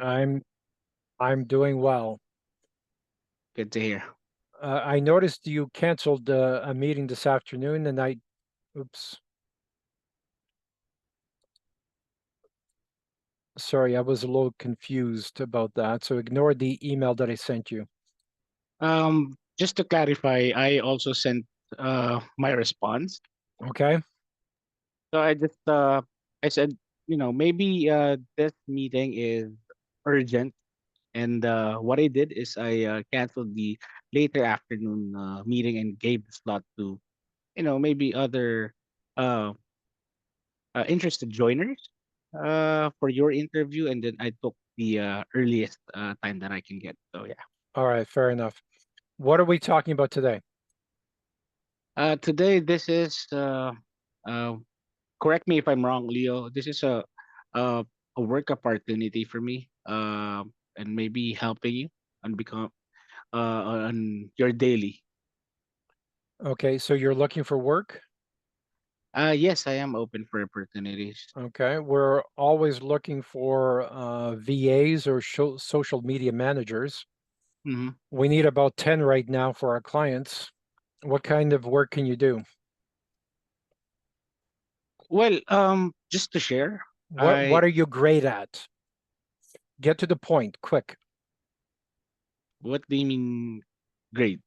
I'm I'm doing well. Good to hear. I noticed you canceled a meeting this afternoon, and oops, sorry, I was a little confused about that. So ignore the email that I sent you. Just to clarify, I also sent my response. Okay. So I said, maybe this meeting is urgent, and what I did is I canceled the later afternoon meeting and gave the slot to maybe other uh, interested joiners for your interview, and then I took the earliest time that I can get. So yeah. All right. Fair enough. What are we talking about today? Today, this is uh, correct me if I'm wrong, Leo. This is a, a work opportunity for me, and maybe helping you on become on your daily. Okay. So you're looking for work? Yes, I am open for opportunities. Okay. We're always looking for VAs or social media managers. Hmm. We need about 10 right now for our clients. What kind of work can you do? Well, just to share, What I are you great at? Get to the point, quick. what do you mean great?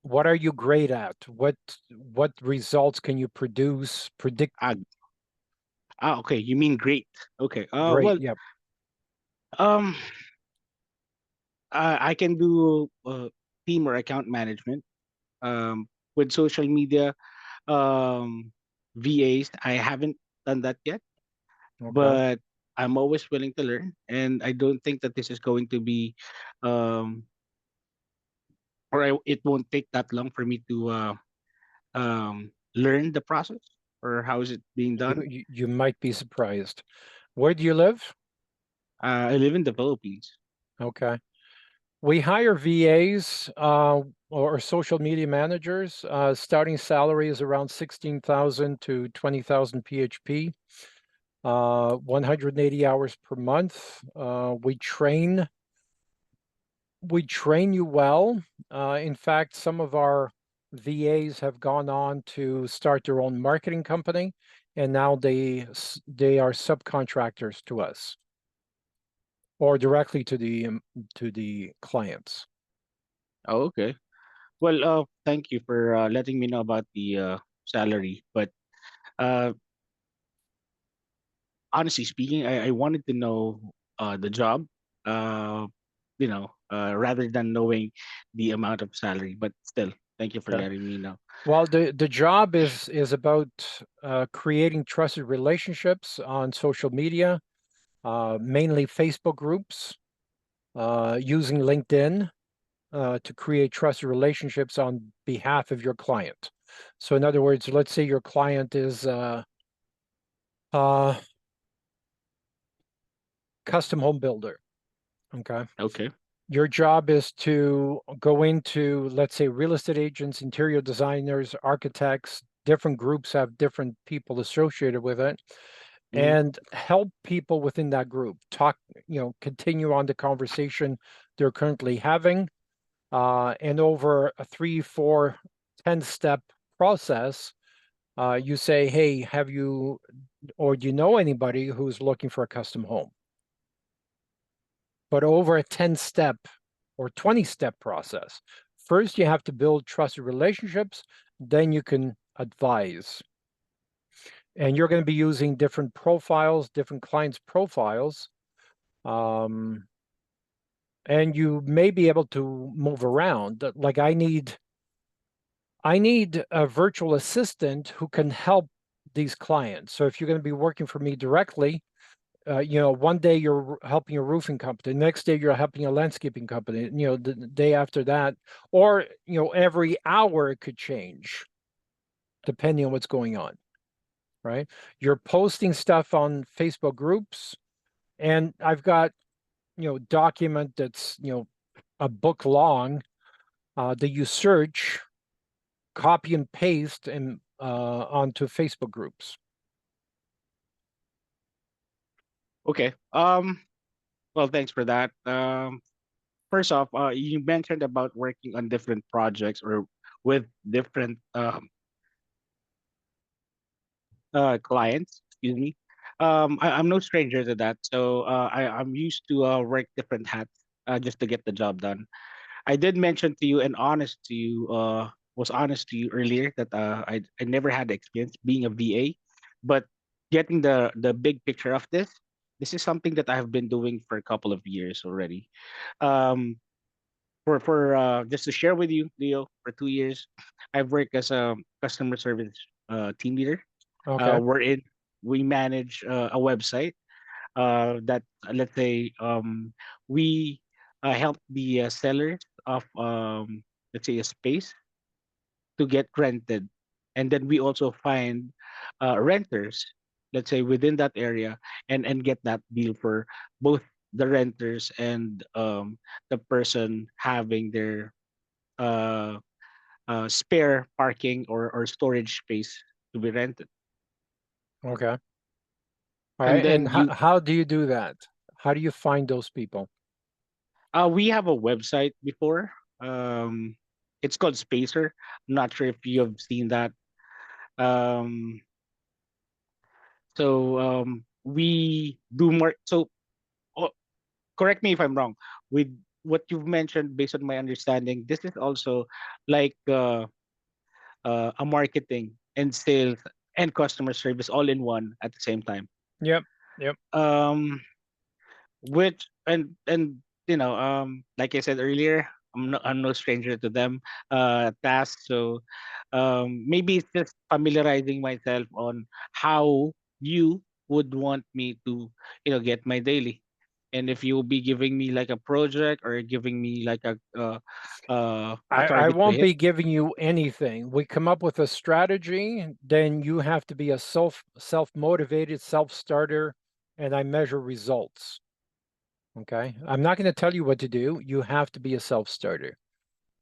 What are you great at? What results can you produce? Predict Ah, okay, you mean great. Okay. great. Well, Yep. um, I can do team or account management. With social media, um, VAs. I haven't done that yet, Okay. but I'm always willing to learn, and I don't think that this is going to be, um, it won't take that long for me to learn the process or how is it being done. You might be surprised. Where do you live? I live in the Philippines. Okay. We hire VAs or social media managers. Starting salary is around 16,000 to 20,000 PHP. 180 hours per month. We train you well. In fact, some of our VAs have gone on to start their own marketing company, and now they are subcontractors to us or directly to the clients. Oh, okay. Well, thank you for letting me know about the salary. But uh, honestly speaking, I wanted to know the job, uh, rather than knowing the amount of salary. But still, thank you for Okay. letting me know. Well, the job is about creating trusted relationships on social media, mainly Facebook groups, using LinkedIn to create trusted relationships on behalf of your client. So, in other words, let's say your client is a custom home builder. Okay. Okay. Your job is to go into, let's say, real estate agents, interior designers, architects, different groups have different people associated with it, Mm-hmm. and help people within that group talk, continue on the conversation they're currently having. And over a 3, 4, 10 step process, you say, hey, have you or do you know anybody who's looking for a custom home? But over a 10 step or 20 step process. First, you have to build trusted relationships, then you can advise. And you're going to be using different profiles, different clients' profiles. Um, and you may be able to move around. Like I need a virtual assistant who can help these clients. So if you're going to be working for me directly, one day you're helping a roofing company, the next day you're helping a landscaping company, the day after that, or, every hour it could change depending on what's going on, right? You're posting stuff on Facebook groups, and I've got, document that's, a book long that you search, copy and paste and onto Facebook groups. Okay. Well, thanks for that. First off, you mentioned about working on different projects or with different clients. Excuse me. I'm no stranger to that, so I'm used to work different hats just to get the job done. I did mention to you and honest to you, was honest to you earlier that I never had the experience being a VA, but getting the big picture of this is something that I have been doing for a couple of years already. Um, for just to share with you, Leo, for 2 years, I've worked as a customer service team leader. Okay. Wherein we manage a website that let's say we help the sellers of let's say a space to get rented, and then we also find renters, let's say within that area, and get that deal for both the renters and the person having their uh, spare parking or storage space to be rented. Okay. All And right. then And you how do you do that? How do you find those people? we have a website before. It's called Spacer. I'm not sure if you have seen that. Um, we do more. So oh, correct me if I'm wrong. With what you've mentioned, based on my understanding, this is also like a marketing and sales and customer service all in one at the same time. Yep. Yep. Um, which and like I said earlier, I'm no stranger to them tasks. So maybe it's just familiarizing myself on how you would want me to get my daily, and if you'll be giving me like a project or giving me like a I target to won't hit. be giving you anything. We come up with a strategy, then you have to be a self-motivated self-starter, and I measure results. Okay. I'm not going to tell you what to do. You have to be a self-starter.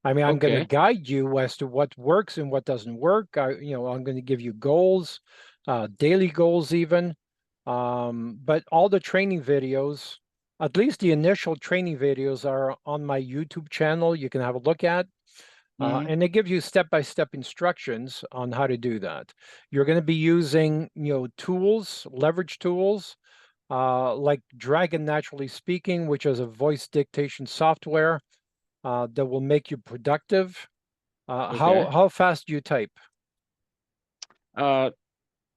I mean, I'm going to Okay. guide you as to what works and what doesn't work. I'm going to give you goals, daily goals even. But all the training videos, at least the initial training videos, are on my YouTube channel. You can have a look at. Mm-hmm. And they give you step-by-step instructions on how to do that. You're going to be using, tools, leverage tools, like Dragon Naturally Speaking, which is a voice dictation software that will make you productive. How Okay. how fast do you type? uh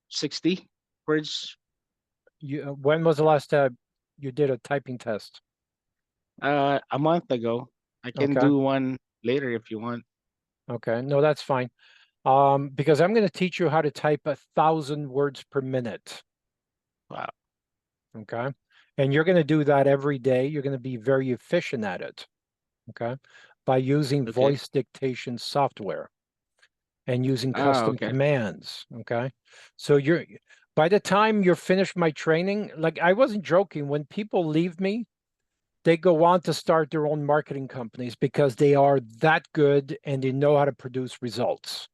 60 words. When was the last time you did a typing test? A month ago. I can Okay, do one later if you want. okay, no, that's fine. Because I'm going to teach you how to type 1,000 words per minute. Wow. Okay, and you're going to do that every day. You're going to be very efficient at it. Okay, by using Okay. voice dictation software and using custom Okay. commands. Okay. So by the time you're finished my training, like I wasn't joking, when people leave me, they go on to start their own marketing companies because they are that good and they know how to produce results.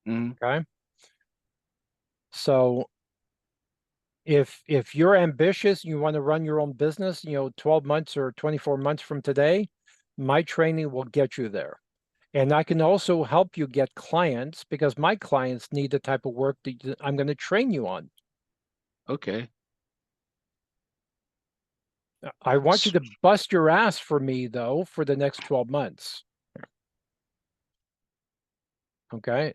Mm. Okay. So if you're ambitious and you want to run your own business, 12 months or 24 months from today, my training will get you there. And I can also help you get clients because my clients need the type of work that I'm going to train you on. Okay. I want you S- to bust your ass for me, though, for the next 12 months. Okay.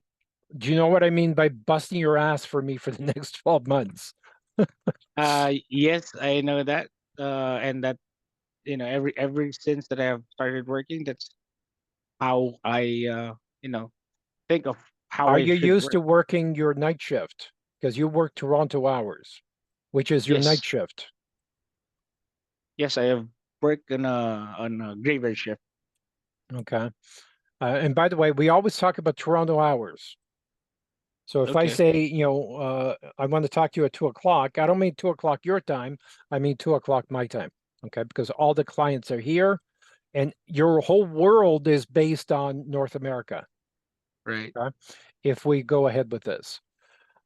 Do you know what I mean by busting your ass for me for the next 12 months? yes, I know that. And that ever since that I have started working, that's how I think of how Are I you should used work. to working your night shift? Because you work Toronto hours, which is your night Yes. shift. Yes, I have worked on a graveyard shift. Okay. And by the way, we always talk about Toronto hours. So if I Okay. say, I want to talk to you at 2 o'clock, I don't mean 2 o'clock your time. I mean 2 o'clock my time. Okay. Because all the clients are here and your whole world is based on North America. Right. Okay. If we go ahead with this.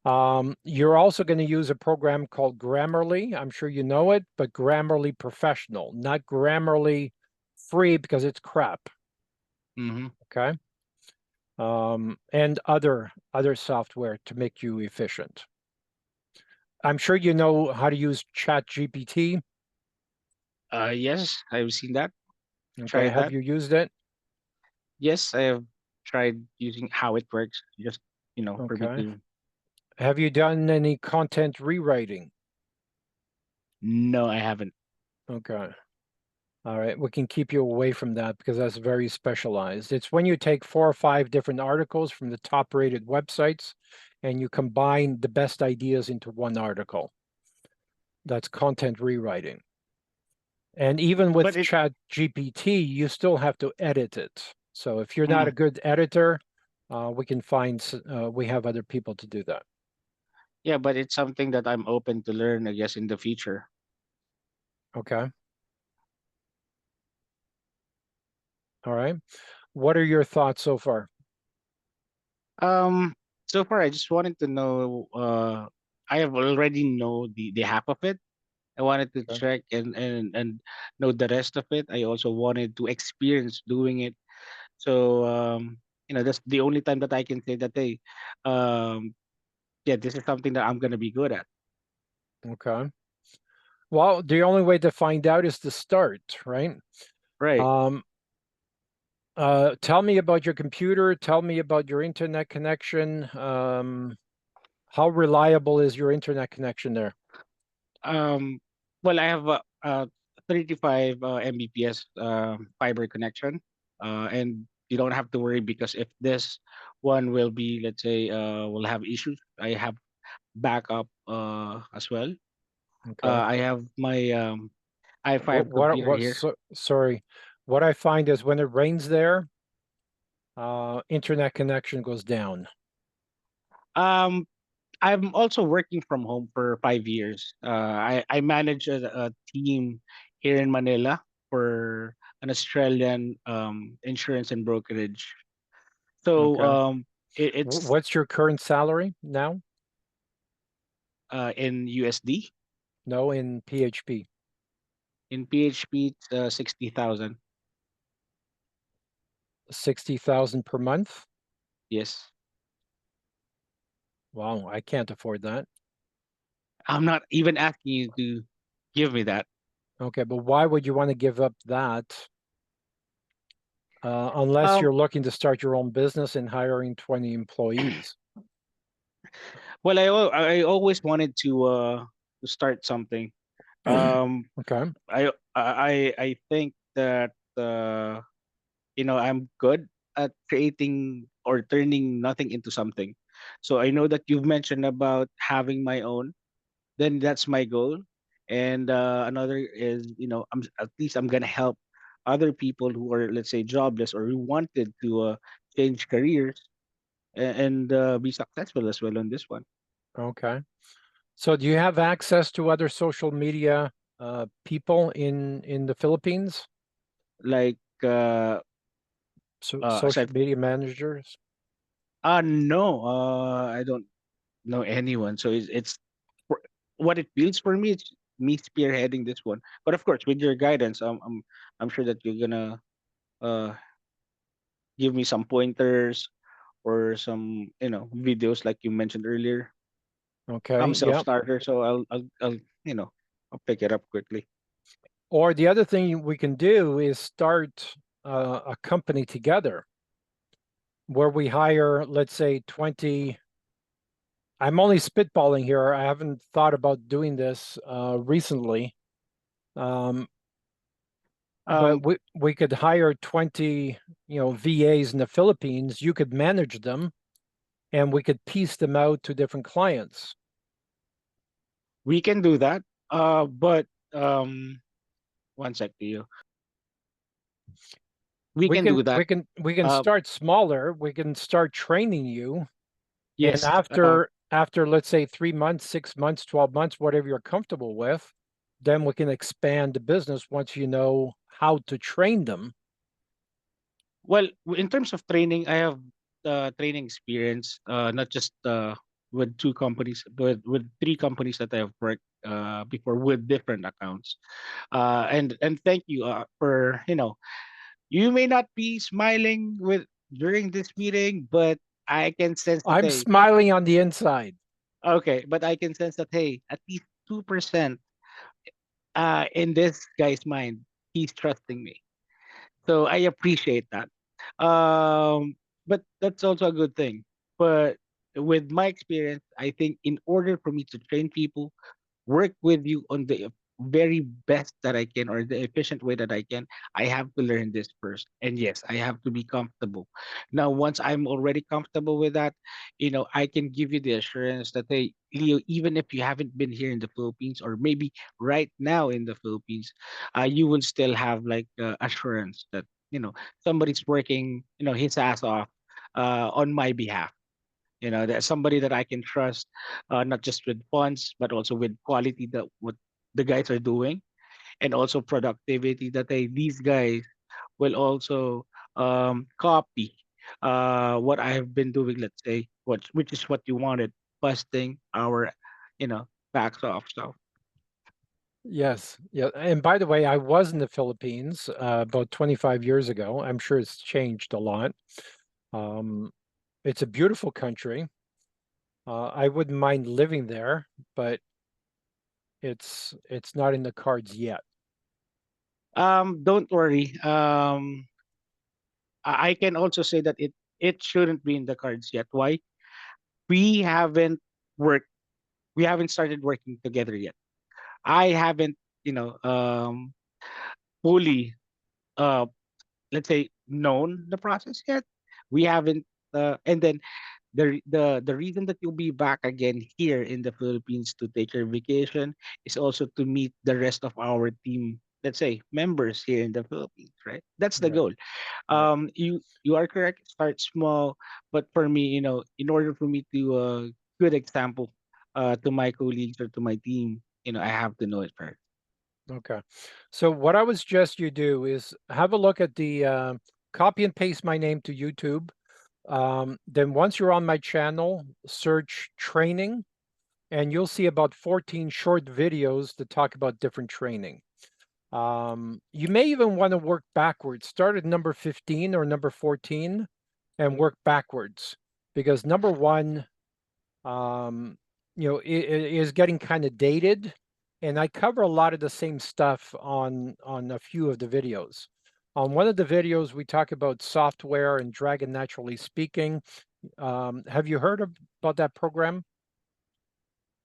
You're also going to use a program called Grammarly. I'm sure you know it, but Grammarly Professional, not Grammarly free because it's crap. Mm-hmm. Okay. And other software to make you efficient. I'm sure you know how to use ChatGPT. Yes, I've seen that. Okay. Tried Have that. you used it? Yes, I have tried using how it works. Just for me Okay. to. Have you done any content rewriting? No, I haven't. Okay. All right. We can keep you away from that because that's very specialized. It's when you take 4 or 5 different articles from the top rated websites and you combine the best ideas into one article. That's content rewriting. And even But with it. Chat GPT, you still have to edit it. So if you're not a Mm, good editor, we can find, we have other people to do that. yeah, but it's something that I'm open to learn, I guess, in the future. Okay. All right. What are your thoughts so far? Um, so far, I just wanted to know. I have already know the half of it. I wanted to Okay. check and know the rest of it. I also wanted to experience doing it. So that's the only time that I can say that, hey, um, yeah, this is something that I'm gonna be good at. Okay. Well, the only way to find out is to start, right? Right. Um, tell me about your computer. Tell me about your internet connection. How reliable is your internet connection there? Um, well, I have a 35 Mbps fiber connection, and you don't have to worry because if this one will be, let's say, will have issues, I have backup as well. Okay. I have my What, i5 what, computer what, here. so, sorry. What I find is when it rains there, internet connection goes down. Um, I'm also working from home for 5 years. I manage a team here in Manila for an Australian insurance and brokerage. So Okay. it's What's your current salary now? in USD. No, in PHP. In PHP, it's 60,000. 60,000 per month? Yes. Wow, I can't afford that. I'm not even asking you to give me that. Okay, but why would you want to give up that unless Um, you're looking to start your own business and hiring 20 employees? well, I always wanted to start something. Um, Okay, I think that I'm good at creating or turning nothing into something. So I know that you've mentioned about having my own. Then that's my goal. And another is, at least I'm gonna help other people who are, let's say, jobless or who wanted to change careers and be successful as well on this one. okay. So do you have access to other social media people in the Philippines? Like So aside, social media managers? no, I don't know anyone. So it's for- what it feels for me. It's me spearheading this one. But of course, with your guidance, I'm sure that you're gonna uh give me some pointers or some videos like you mentioned earlier. I'm Okay, yeah. self-starter, so I'll pick it up quickly. Or the other thing we can do is start a company together where we hire, let's say, 20. I'm only spitballing here. I haven't thought about doing this recently. Um, but Um, we could hire 20, VAs in the Philippines. You could manage them and we could piece them out to different clients. we can do that. But one sec to you. We We can can do that. we can we can Uh, start smaller. We can start training you. And yes. after let's say 3 months, 6 months, 12 months, whatever you're comfortable with, then we can expand the business once you know how to train them. Well, in terms of training, I have training experience. Not just with two companies, with three companies that I've worked before with different accounts. And thank you for, you may not be smiling with during this meeting, but I can sense that, I'm hey, smiling on the inside. okay, but I can sense that, hey, at least 2% in this guy's mind, he's trusting me. So I appreciate that. But that's also a good thing. But with my experience, I think in order for me to train people, work with you on the very best that I can, or the efficient way that I can, I have to learn this first. And yes, I have to be comfortable. Now, once I'm already comfortable with that, I can give you the assurance that, hey, Leo, even if you haven't been here in the Philippines, or maybe right now in the Philippines, you will still have like assurance that, somebody's working, his ass off on my behalf. There's somebody that I can trust, not just with funds, but also with quality that what the guys are doing, and also productivity that these guys will also copy what I have been doing. Let's say which is what you wanted, busting our, backs off. So Yes. Yeah. And by the way, I was in the Philippines about 25 years ago. I'm sure it's changed a lot. Um, it's a beautiful country. I wouldn't mind living there, but it's not in the cards yet. don't worry. I can also say that it shouldn't be in the cards yet. Why? We haven't worked. We haven't started working together yet. I haven't, fully, uh, let's say, known the process yet. We haven't, and then the reason that you'll be back again here in the Philippines to take your vacation is also to meet the rest of our team. Let's say members here in the Philippines, right? That's the Right. goal. Yeah. You are correct. Start small, but for me, in order for me to good example to my colleagues or to my team, I have to know it first. Okay. So what I would suggest you do is have a look at the copy and paste my name to YouTube. Then once you're on my channel, search training, and you'll see about 14 short videos that talk about different training. You may even want to work backwards. Start at number 15 or number 14 and work backwards, because number one, um, it is getting kind of dated, and I cover a lot of the same stuff on a few of the videos. On one of the videos, we talk about software and Dragon Naturally Speaking. Have you heard about that program,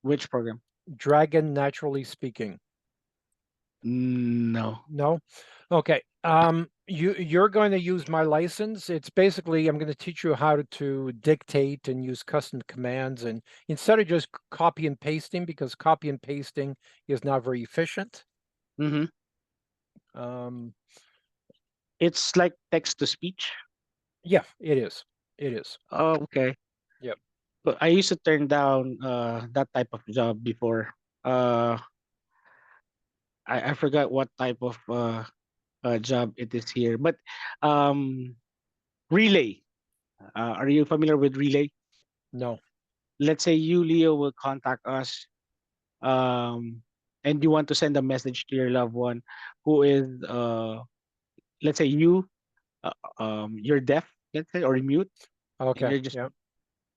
Which program? Dragon Naturally Speaking? No. No? Okay. You're going to use my license. It's basically I'm going to teach you how to dictate and use custom commands, and instead of just copy and pasting, because copy and pasting is not very efficient. Mm-hmm. Um, It's like text to speech. yeah, it is. It is. Oh, okay. Yep. But I used to turn down that type of job before. Uh, I forgot what type of job it is here, but um, relay. Are you familiar with relay? No. Let's say you, Leo, will contact us, um, and you want to send a message to your loved one who is, let's say you're deaf, let's say, or mute, and Okay. you're just Yep.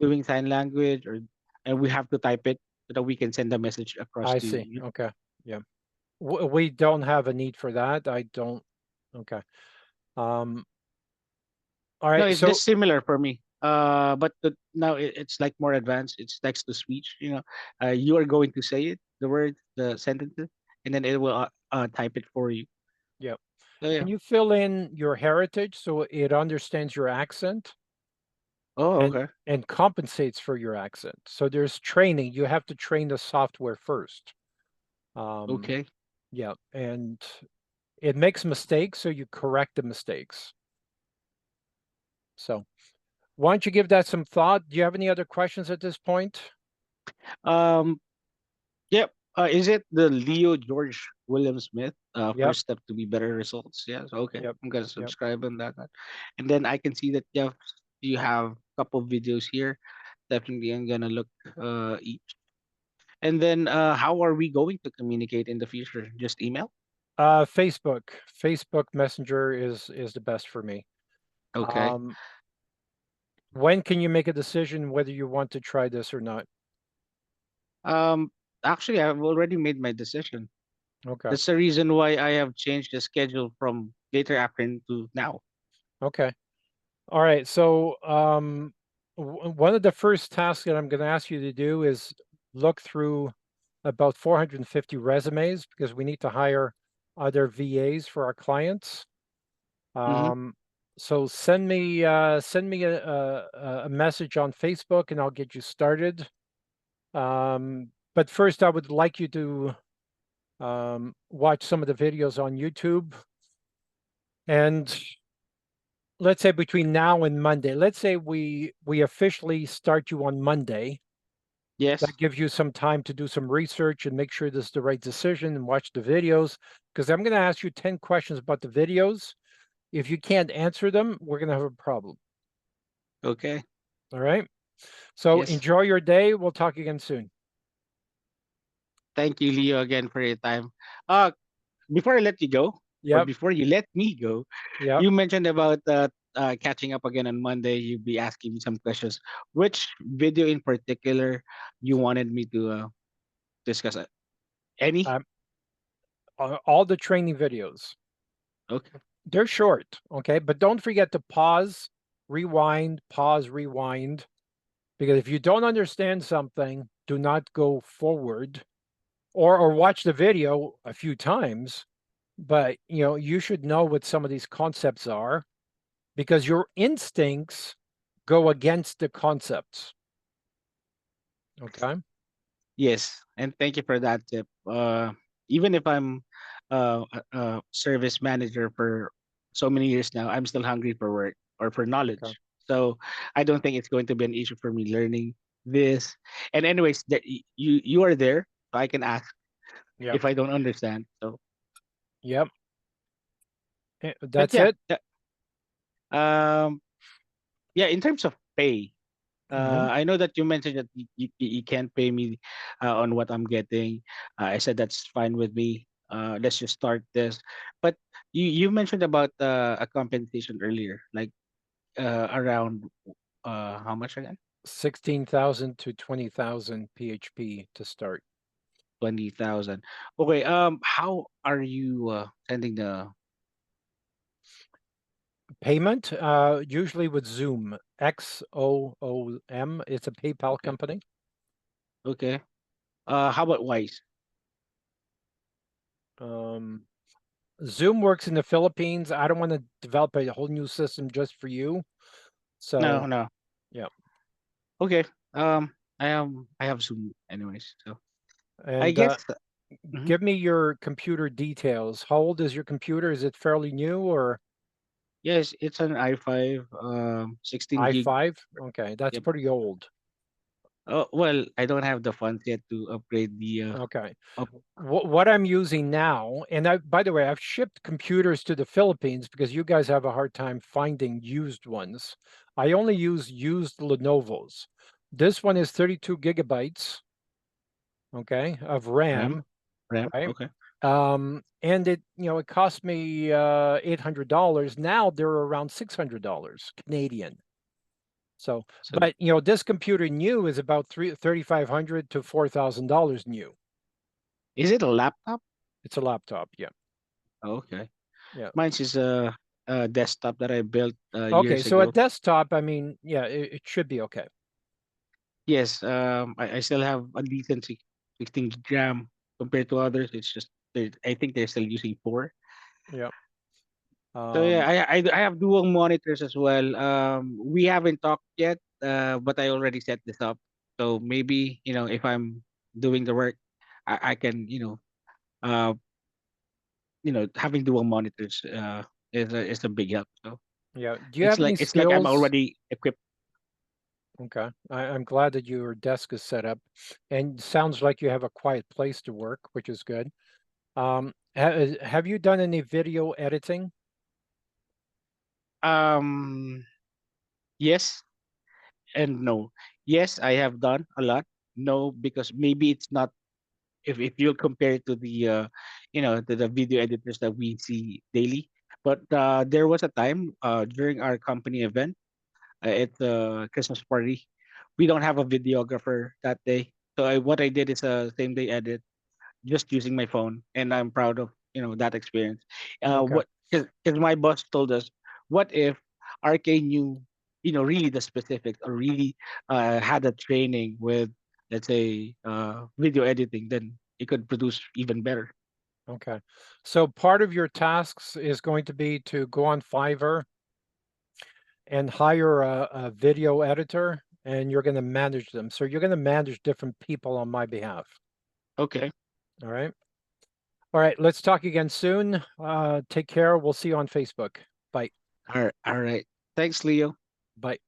doing sign language, and we have to type it so that we can send a message across I to see. you. Okay. Yeah. We don't have a need for that. I don't. Okay. Um, all No, right. it's So just similar for me. But now it's like more advanced. It's text to speech. You are going to say it, the words, the sentences, and then it will type it for you. yeah. So yeah. And you fill in your heritage so it understands your accent Oh, and okay. and compensates for your accent. So there's training. You have to train the software first. Um, Okay. yeah, and it makes mistakes, so you correct the mistakes. So why don't you give that some thought? Do you have any other questions at this point? Um. Yep. Is it the Leo George William Smith? Yep, First step to be better results. Yes. Okay. yep, I'm gonna yep. subscribe on that. And then I can see that you have a couple videos here. definitely I'm gonna look each. And then how are we going to communicate in the future? Just email? Facebook Messenger is the best for me. Okay. When can you make a decision whether you want to try this or not? Um, Actually, I've already made my decision. Okay. That's the reason why I have changed the schedule from later afternoon to now. Okay. All right. So, one of the first tasks that I'm going to ask you to do is look through about 450 resumes because we need to hire other VAs for our clients. Mm-hmm. So send me a message on Facebook and I'll get you started. But first, I would like you to watch some of the videos on YouTube. And let's say between now and Monday, let's say we officially start you on Monday. Yes. That gives you some time to do some research and make sure this is the right decision and watch the videos. Because I'm going to ask you 10 questions about the videos. If you can't answer them, we're going to have a problem. Okay. All right. So Yes. enjoy your day. We'll talk again soon. Thank you, Leo, again for your time. Uh, Before I let you go, or Yep. before you let me go, Yep. you mentioned about catching up again on Monday. You'd be asking me some questions. Which video in particular you wanted me to discuss? Any? Um, all the training videos. Okay. They're short, okay? But don't forget to pause, rewind. Because if you don't understand something, do not go forward or watch the video a few times. But you should know what some of these concepts are because your instincts go against the concepts. Okay. Yes, and thank you for that tip. Even if I'm a service manager for so many years now, I'm still hungry for work or for Okay. knowledge. So I don't think it's going to be an issue for me learning this. And anyways, that you are there, so I can ask Yep. if I don't understand. So, Yep. but That's it. um, yeah. In terms of pay, Hmm. I know that you mentioned that you can't pay me on what I'm getting. I said that's fine with me. Let's just start this. But you mentioned about a compensation earlier, like around how much again? 16,000 to 20,000 PHP to start. 20,000. Okay. How are you sending the? Payment, usually with Zoom, XOOM. It's a PayPal Okay. company. Okay. How about Wise? Um, Zoom works in the Philippines. I don't want to develop a whole new system just for you. No, So, no. yeah. Okay. I have Zoom anyways. So I And guess. Mhm. give me your computer details. How old is your computer? Is it fairly new or Yes, it's an i5, 16 gig. i5? Okay, that's Yep. pretty old. Oh, well, I don't have the funds yet to upgrade the Okay. up. What I'm using now, and by the way, I've shipped computers to the Philippines because you guys have a hard time finding used ones. I only use used Lenovo's. This one is 32 gigabytes, okay, of RAM. RAM, RAM. right? Okay. And it cost me $800. Now they're around $600 Canadian. So, So but this computer new is about $3,500 to $4,000 new. is it a laptop? It's a laptop, yeah. Oh, okay. Yeah. Mine's is a desktop that I built Okay, years so a ago. desktop, I mean, yeah, it should be okay. Yes. I still have a decent 16 gig RAM compared to others. It's just I think they're still using four. Yeah. So yeah, Um, I have dual monitors as well. We haven't talked yet, but I already set this up. So maybe if I'm doing the work, I can uh having dual monitors is a big help. So yeah. Do you have any it's like I'm skills? already equipped. Okay. I'm glad that your desk is set up and sounds like you have a quiet place to work, which is good. Have you done any video editing? Um, yes and no. Yes, I have done a lot. No, because maybe it's not, if you'll compare it to the the video editors that we see daily. But there was a time during our company event at the Christmas party, we don't have a videographer that day. So what I did is a same day edit just using my phone, and I'm proud of that experience. Okay. What Because my boss told us, what if RK knew really the specifics, or really had a training with, let's say, video editing, then it could produce even better. Okay. So part of your tasks is going to be to go on Fiverr and hire a video editor, and you're going to manage them. So you're going to manage different people on my behalf. Okay. All right. All right. Let's talk again soon. Take care. We'll see you on Facebook. Bye. All right. Thanks, Leo. Bye.